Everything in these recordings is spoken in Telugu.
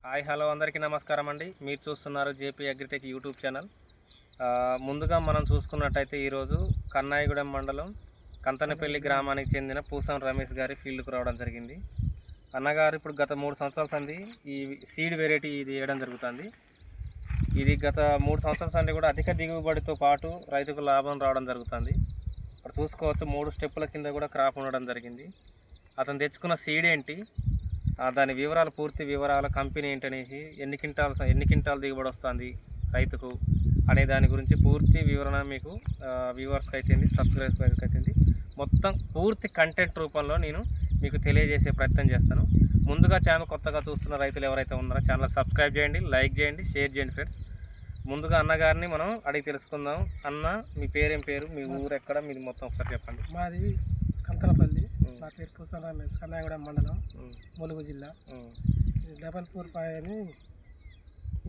హాయ్ హలో అందరికీ నమస్కారం అండి. మీరు చూస్తున్నారు జేపీ అగ్రిటెక్ యూట్యూబ్ ఛానల్. ముందుగా మనం చూసుకున్నట్టయితే ఈరోజు కన్నాయిగూడెం మండలం కంతనపల్లి గ్రామానికి చెందిన పూసం రమేష్ గారి ఫీల్డ్కు రావడం జరిగింది. అన్నగారు ఇప్పుడు గత 3 సంవత్సరాల సంది ఈ సీడ్ వెరైటీ ఇది వేయడం జరుగుతుంది. ఇది గత 3 సంవత్సరాల సంది కూడా అధిక దిగుబడితో పాటు రైతుకు లాభం రావడం జరుగుతుంది. ఇప్పుడు చూసుకోవచ్చు 3 స్టెప్పుల కింద కూడా క్రాప్ ఉండడం జరిగింది. అతను తెచ్చుకున్న సీడ్ ఏంటి, దాని వివరాలు, పూర్తి వివరాల కంపెనీ ఏంటనేసి ఎన్ని క్వింటాల్ దిగుబడి వస్తుంది రైతుకు అనే దాని గురించి పూర్తి వివరణ మీకు వ్యూవర్స్కి అయితేంది, సబ్స్క్రైబర్స్కి అయితేంది, మొత్తం పూర్తి కంటెంట్ రూపంలో నేను మీకు తెలియజేసే ప్రయత్నం చేస్తాను. ముందుగా ఛానల్ కొత్తగా చూస్తున్న రైతులు ఎవరైతే ఉన్నారో ఛానల్ సబ్స్క్రైబ్ చేయండి, లైక్ చేయండి, షేర్ చేయండి ఫ్రెండ్స్. ముందుగా అన్నగారిని మనం అడిగి తెలుసుకుందాం. అన్న, మీ పేరేం పేరు, మీ ఊరు ఎక్కడ, మీది మొత్తం ఒకసారి చెప్పండి. మాది కంతనపల్లి. నా పేరు పూసం రమేష్, కన్నాయిగూడెం మండలం, ములుగు జిల్లా. 445 అని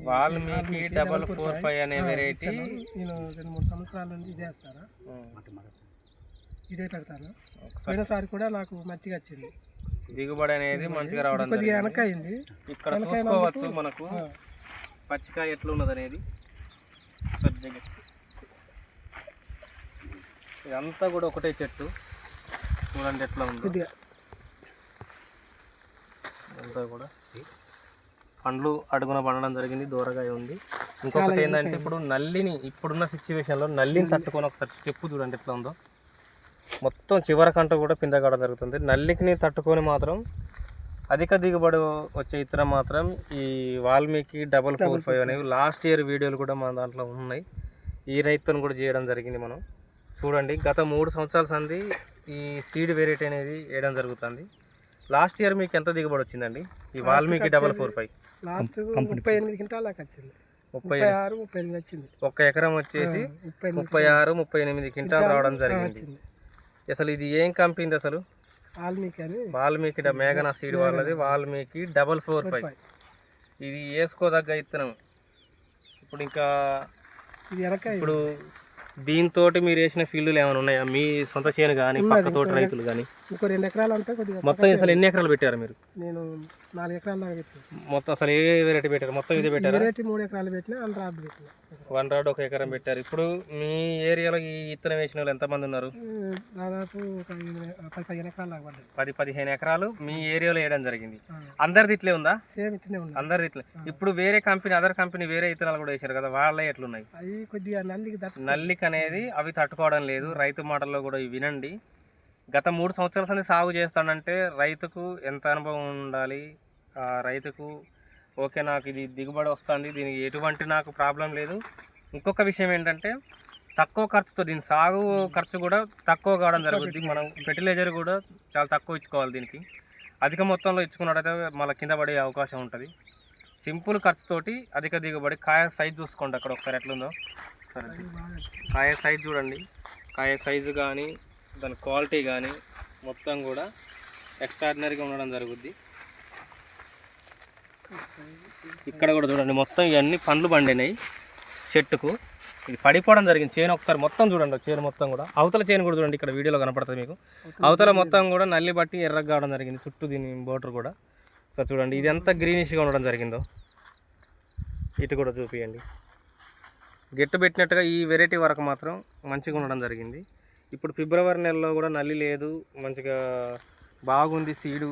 వాల్మీకి 445 అనే వెరైటీ నేను 2-3 సంవత్సరాల నుండి ఇదే వేస్తాను, ఇదే పెడతాను. పోయినసారి కూడా నాకు మంచిగా వచ్చింది, దిగుబడి అనేది మంచిగా రావడం కొద్దిగా వెనక అయింది. ఇక్కడ చూసుకోవచ్చు మనకు పచ్చికాయ ఎట్లున్నది అనేది. ఇదంతా కూడా ఒకటే చెట్టు, చూడండి ఎట్లా ఉంది. అంతా కూడా పండ్లు అడుగున పండడం జరిగింది, దూరగా ఉంది. ఇంకొకటి ఏంటంటే ఇప్పుడు నల్లిని, ఇప్పుడున్న సిచ్యువేషన్లో నల్లిని తట్టుకొని ఒకసారి స్టెప్ చూడండి ఎట్లా ఉందో. మొత్తం చివరకంట కూడా పింద కావడం జరుగుతుంది. నల్లికి తట్టుకొని మాత్రం అధిక దిగుబడి వచ్చే ఇతర మాత్రం ఈ వాల్మీకి 445 అనేవి లాస్ట్ ఇయర్ వీడియోలు కూడా మన దాంట్లో ఉన్నాయి. ఈ రైతును కూడా చేయడం జరిగింది. మనం చూడండి గత 3 సంవత్సరాల సంది ఈ సీడ్ వెరైటీ అనేది వేయడం జరుగుతుంది. లాస్ట్ ఇయర్ మీకు ఎంత దిగుబడి వచ్చిందండి ఈ వాల్మీకి 445? లాస్ట్ 38 క్వింటాల్ దాకా వచ్చింది, 36-38 వచ్చింది. ఒక ఎకరం వచ్చేసి 36-38 క్వింటాల్ రావడం జరిగింది. అసలు ఇది ఏం కంపెనీ అసలు? వాల్మీకి మేఘనా సీడ్ వాళ్ళది, వాల్మీకి 445. ఇది వేసుకోదగ్గ ఇత్తనం. ఇప్పుడు ఇంకా ఇప్పుడు దీంతో మీరు వేసిన ఫీల్డ్లు ఏమైనా ఉన్నాయా? మీ సొంత చేను కానీ పక్క తోట రైతులు కానీ? 2 ఎకరాలు అంటే మొత్తం అసలు ఎన్ని ఎకరాలు పెట్టారు మీరు? నేను 4 ఎకరాల దాకా పెట్టాను. మొత్తం అసలు ఏ వెరైటీ పెట్టారు? మొత్తం ఇదే పెట్టారు. 3 ఎకరాలు పెట్టినా, 1 రాడ్ 1 ఎకరం పెట్టారు. ఇప్పుడు మీ ఏరియాలో ఈ ఇత్తనం వేసిన వాళ్ళు ఎంతమంది ఉన్నారు? దాదాపు 15 ఎకరాలు దాకా పడ్డాయి. 10-15 ఎకరాలు మీ ఏరియాలో వేయడం జరిగింది. అందరిది ఇట్లే ఉందా? సేమ్ ఇట్లనే ఉంది, అందరిది ఇట్లే. ఇప్పుడు వేరే కంపెనీ, అదర్ కంపెనీ వేరే ఇత్తనాలు కూడా వేసారు కదా, వాళ్ళే ఎట్లున్నాయి? అవి కొద్దిగా నల్లికి అనేది అవి తట్టుకోవడం లేదు. రైతు మాటల్లో కూడా వినండి. గత 3 సంవత్సరాల సంది సాగు చేస్తానంటే రైతుకు ఎంత అనుభవం ఉండాలి? ఆ రైతుకు ఓకే నాకు ఇది దిగుబడి వస్తుంది, దీనికి ఎటువంటి నాకు ప్రాబ్లం లేదు. ఇంకొక విషయం ఏంటంటే తక్కువ ఖర్చుతో, దీని సాగు ఖర్చు కూడా తక్కువ కావడం జరుగుతుంది. మనం ఫెర్టిలైజర్ కూడా చాలా తక్కువ ఇచ్చుకోవాలి. దీనికి అధిక మొత్తంలో ఇచ్చుకున్నట్టయితే మళ్ళీ కింద పడే అవకాశం ఉంటుంది. సింపుల్ ఖర్చుతోటి అధిక దిగుబడి. కాయ సైజ్ చూసుకోండి అక్కడ ఒకసారి ఎట్లుందో. కాయ సైజ్ చూడండి, కాయ సైజు కానీ దాని క్వాలిటీ కానీ మొత్తం కూడా ఎక్స్ట్రాడినరీగా ఉండడం జరుగుద్ది. ఇక్కడ కూడా చూడండి మొత్తం ఇవన్నీ పండ్లు పండినాయి చెట్టుకు. ఇది పడిపోవడం జరిగింది చేను. ఒకసారి మొత్తం చూడండి, చేను మొత్తం కూడా. అవతల చేను కూడా చూడండి, ఇక్కడ వీడియోలో కనపడుతుంది మీకు. అవతల మొత్తం కూడా నల్లి బట్టి ఎర్రగా కావడం జరిగింది, చుట్టూ దీని బోర్డర్ కూడా. సార్ చూడండి ఇది ఎంత గ్రీనిష్గా ఉండడం జరిగిందో. ఇటు కూడా చూపియండి. గెట్టు పెట్టినట్టుగా ఈ వెరైటీ వరకు మాత్రం మంచిగా ఉండడం జరిగింది. ఇప్పుడు ఫిబ్రవరి నెలలో కూడా నల్లి లేదు, మంచిగా బాగుంది సీడు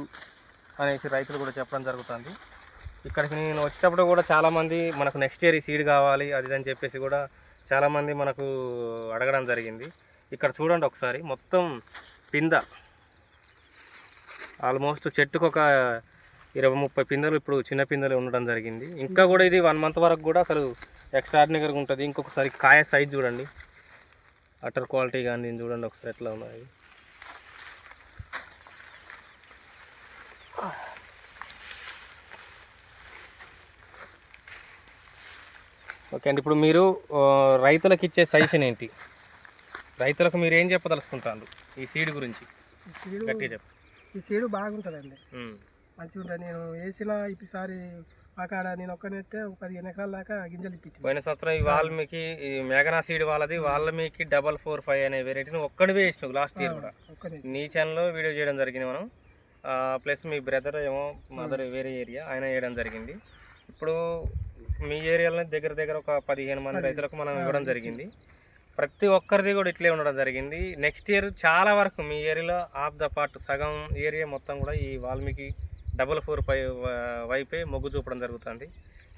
అనేసి రైతులు కూడా చెప్పడం జరుగుతుంది. ఇక్కడికి నేను వచ్చేటప్పుడు కూడా చాలామంది మనకు నెక్స్ట్ ఇయర్ ఈ సీడ్ కావాలి అది అని చెప్పేసి కూడా చాలామంది మనకు అడగడం జరిగింది. ఇక్కడ చూడండి ఒకసారి మొత్తం పింద, ఆల్మోస్ట్ చెట్టుకు ఒక 20-30 పిందెలు ఇప్పుడు చిన్న పిందెలు ఉండడం జరిగింది. ఇంకా కూడా ఇది 1 మంత్ వరకు కూడా అసలు ఎక్స్ట్రాడినరీగా ఉంటుంది. ఇంకొకసారి కాయ సైజ్ చూడండి, అటర్ క్వాలిటీ కానీ దీన్ని చూడండి ఒకసారి ఎట్లా ఉన్నాయి. ఓకే అండి, ఇప్పుడు మీరు రైతులకు ఇచ్చే సజెషన్ ఏంటి? రైతులకు మీరు ఏం చెప్పదలుచుకుంటారు ఈ సీడ్ గురించి? గట్టిగా చెప్పు. ఈ సీడ్ బాగుంటుందండి, మంచిగా ఉంటుంది. నేను వేసిన ఈసారి అక్కడ నేను ఒక్కనైతే 15 ఎకరాల దాకా గింజలు ఇప్పించాను. పోయిన సంవత్సరం ఈ వాల్మీకి ఈ మేఘనా సీడ్ వాళ్ళది వాల్మీకి 445 అనే వెరైటీని ఒక్కడివే వేసినావు లాస్ట్ ఇయర్ కూడా. నీ ఛానల్లో వీడియో చేయడం జరిగింది మనం. ప్లస్ మీ బ్రదర్ ఏమో మదర్ వేరే ఏరియా ఆయన వేయడం జరిగింది. ఇప్పుడు మీ ఏరియాలో దగ్గర దగ్గర ఒక 15 మంది రైతులకు మనం ఇవ్వడం జరిగింది. ప్రతి ఒక్కరిది కూడా ఇట్లే ఉండడం జరిగింది. నెక్స్ట్ ఇయర్ చాలా వరకు మీ ఏరియాలో ఆఫ్ ద పార్ట్ సగం ఏరియా మొత్తం కూడా ఈ వాల్మీకి 444 వైపే మొగ్గు చూపడం జరుగుతుంది.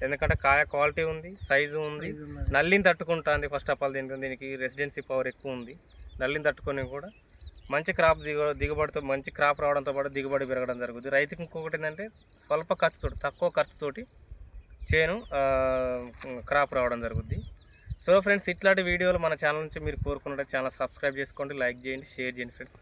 ఎందుకంటే కాయ క్వాలిటీ ఉంది, సైజు ఉంది, నల్లిని తట్టుకుంటుంది. ఫస్ట్ ఆఫ్ ఆల్ దీనికి రెసిడెన్సీ పవర్ ఎక్కువ ఉంది. నల్లిని తట్టుకొని కూడా మంచి క్రాప్ దిగుబడితో మంచి క్రాప్ రావడంతో పాటు దిగుబడి పెరగడం జరుగుతుంది. రైతుకి ఇంకొకటి ఏంటంటే స్వల్ప ఖర్చుతోటి, తక్కువ ఖర్చుతోటి చేను క్రాప్ రావడం జరుగుద్ది. సో ఫ్రెండ్స్, ఇట్లాంటి వీడియోలు మన ఛానల్ నుంచి మీరు కోరుకున్నట్టు ఛానల్ సబ్స్క్రైబ్ చేసుకోండి, లైక్ చేయండి, షేర్ చేయండి ఫ్రెండ్స్.